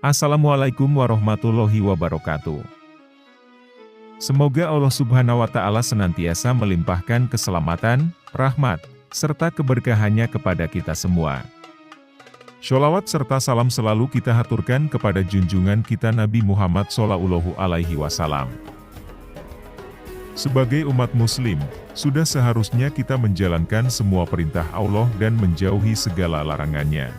Assalamualaikum warahmatullahi wabarakatuh. Semoga Allah Subhanahu wa Ta'ala senantiasa melimpahkan keselamatan, rahmat, serta keberkahannya kepada kita semua. Sholawat serta salam selalu kita haturkan kepada junjungan kita Nabi Muhammad SAW. Sebagai umat muslim, sudah seharusnya kita menjalankan semua perintah Allah dan menjauhi segala larangannya.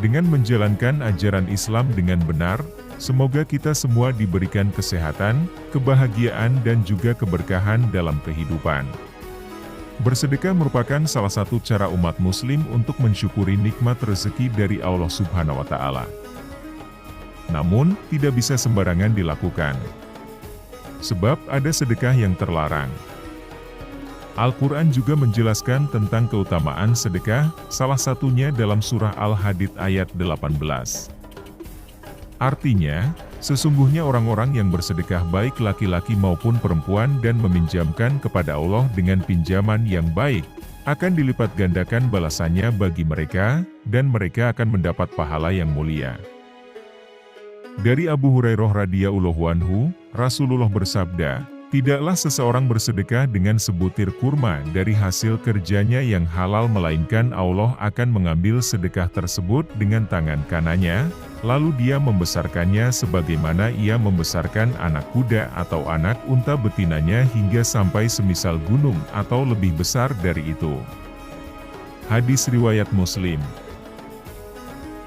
Dengan menjalankan ajaran Islam dengan benar, semoga kita semua diberikan kesehatan, kebahagiaan dan juga keberkahan dalam kehidupan. Bersedekah merupakan salah satu cara umat muslim untuk mensyukuri nikmat rezeki dari Allah Subhanahu wa Ta'ala. Namun, tidak bisa sembarangan dilakukan. Sebab ada sedekah yang terlarang. Al-Quran juga menjelaskan tentang keutamaan sedekah, salah satunya dalam surah Al-Hadid ayat 18. Artinya, sesungguhnya orang-orang yang bersedekah baik laki-laki maupun perempuan dan meminjamkan kepada Allah dengan pinjaman yang baik, akan dilipat gandakan balasannya bagi mereka, dan mereka akan mendapat pahala yang mulia. Dari Abu Hurairah radhiyallahu anhu, Rasulullah bersabda, "Tidaklah seseorang bersedekah dengan sebutir kurma dari hasil kerjanya yang halal melainkan Allah akan mengambil sedekah tersebut dengan tangan kanannya, lalu dia membesarkannya sebagaimana ia membesarkan anak kuda atau anak unta betinanya hingga sampai semisal gunung atau lebih besar dari itu." Hadis riwayat Muslim.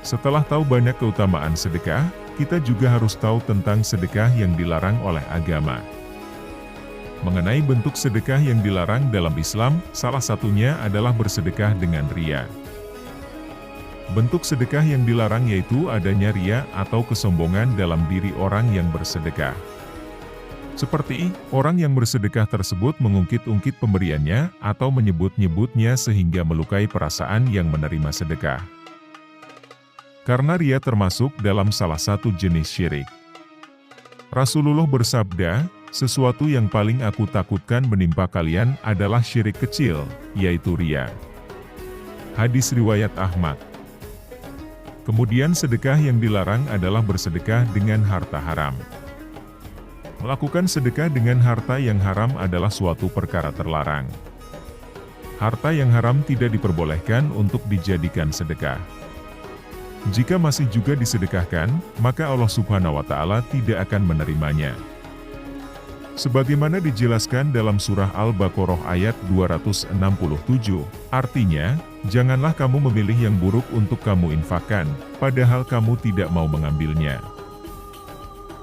Setelah tahu banyak keutamaan sedekah, kita juga harus tahu tentang sedekah yang dilarang oleh agama. Mengenai bentuk sedekah yang dilarang dalam Islam, salah satunya adalah bersedekah dengan riya. Bentuk sedekah yang dilarang yaitu adanya riya atau kesombongan dalam diri orang yang bersedekah. Seperti, orang yang bersedekah tersebut mengungkit-ungkit pemberiannya atau menyebut-nyebutnya sehingga melukai perasaan yang menerima sedekah. Karena riya termasuk dalam salah satu jenis syirik. Rasulullah bersabda, "Sesuatu yang paling aku takutkan menimpa kalian adalah syirik kecil, yaitu riya." Hadis riwayat Ahmad. Kemudian sedekah yang dilarang adalah bersedekah dengan harta haram. Melakukan sedekah dengan harta yang haram adalah suatu perkara terlarang. Harta yang haram tidak diperbolehkan untuk dijadikan sedekah. Jika masih juga disedekahkan, maka Allah Subhanahu wa Ta'ala tidak akan menerimanya. Sebagaimana dijelaskan dalam surah Al-Baqarah ayat 267, artinya, janganlah kamu memilih yang buruk untuk kamu infakkan, padahal kamu tidak mau mengambilnya.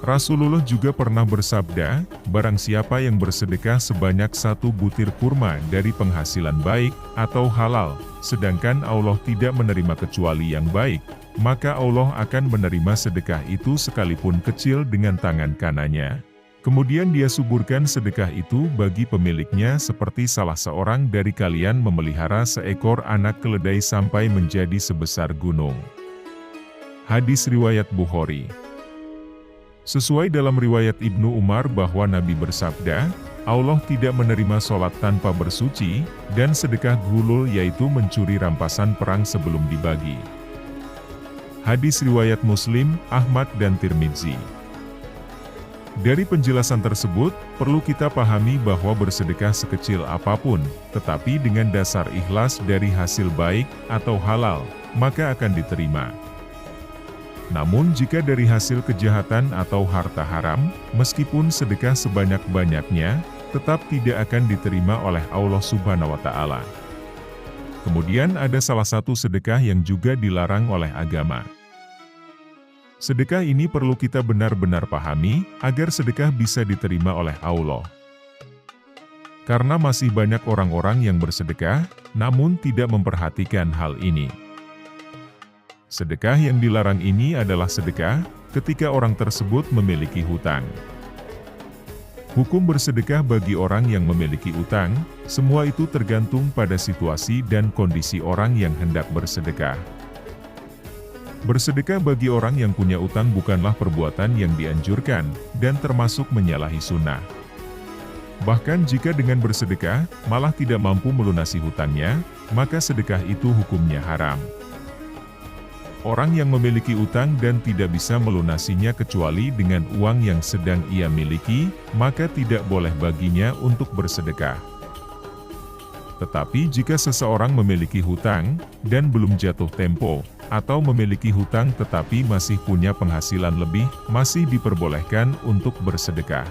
Rasulullah juga pernah bersabda, barang siapa yang bersedekah sebanyak 1 butir kurma dari penghasilan baik atau halal, sedangkan Allah tidak menerima kecuali yang baik, maka Allah akan menerima sedekah itu sekalipun kecil dengan tangan kanannya. Kemudian dia suburkan sedekah itu bagi pemiliknya seperti salah seorang dari kalian memelihara seekor anak keledai sampai menjadi sebesar gunung. Hadis riwayat Bukhari. Sesuai dalam riwayat Ibnu Umar bahwa Nabi bersabda, Allah tidak menerima sholat tanpa bersuci, dan sedekah ghulul yaitu mencuri rampasan perang sebelum dibagi. Hadis riwayat Muslim, Ahmad dan Tirmidzi. Dari penjelasan tersebut, perlu kita pahami bahwa bersedekah sekecil apapun, tetapi dengan dasar ikhlas dari hasil baik atau halal, maka akan diterima. Namun jika dari hasil kejahatan atau harta haram, meskipun sedekah sebanyak-banyaknya, tetap tidak akan diterima oleh Allah Subhanahu wa Ta'ala. Kemudian ada salah satu sedekah yang juga dilarang oleh agama. Sedekah ini perlu kita benar-benar pahami, agar sedekah bisa diterima oleh Allah. Karena masih banyak orang-orang yang bersedekah, namun tidak memperhatikan hal ini. Sedekah yang dilarang ini adalah sedekah ketika orang tersebut memiliki hutang. Hukum bersedekah bagi orang yang memiliki utang, semua itu tergantung pada situasi dan kondisi orang yang hendak bersedekah. Bersedekah bagi orang yang punya utang bukanlah perbuatan yang dianjurkan, dan termasuk menyalahi sunnah. Bahkan jika dengan bersedekah, malah tidak mampu melunasi hutangnya, maka sedekah itu hukumnya haram. Orang yang memiliki utang dan tidak bisa melunasinya kecuali dengan uang yang sedang ia miliki, maka tidak boleh baginya untuk bersedekah. Tetapi jika seseorang memiliki hutang, dan belum jatuh tempo, atau memiliki hutang tetapi masih punya penghasilan lebih, masih diperbolehkan untuk bersedekah.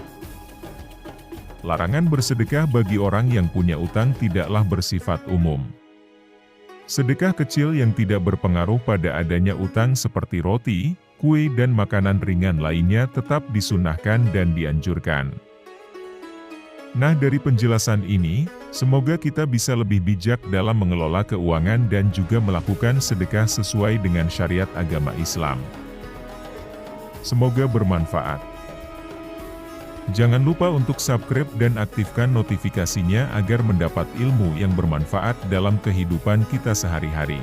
Larangan bersedekah bagi orang yang punya utang tidaklah bersifat umum. Sedekah kecil yang tidak berpengaruh pada adanya utang seperti roti, kue dan makanan ringan lainnya tetap disunahkan dan dianjurkan. Nah, dari penjelasan ini, semoga kita bisa lebih bijak dalam mengelola keuangan dan juga melakukan sedekah sesuai dengan syariat agama Islam. Semoga bermanfaat. Jangan lupa untuk subscribe dan aktifkan notifikasinya agar mendapat ilmu yang bermanfaat dalam kehidupan kita sehari-hari.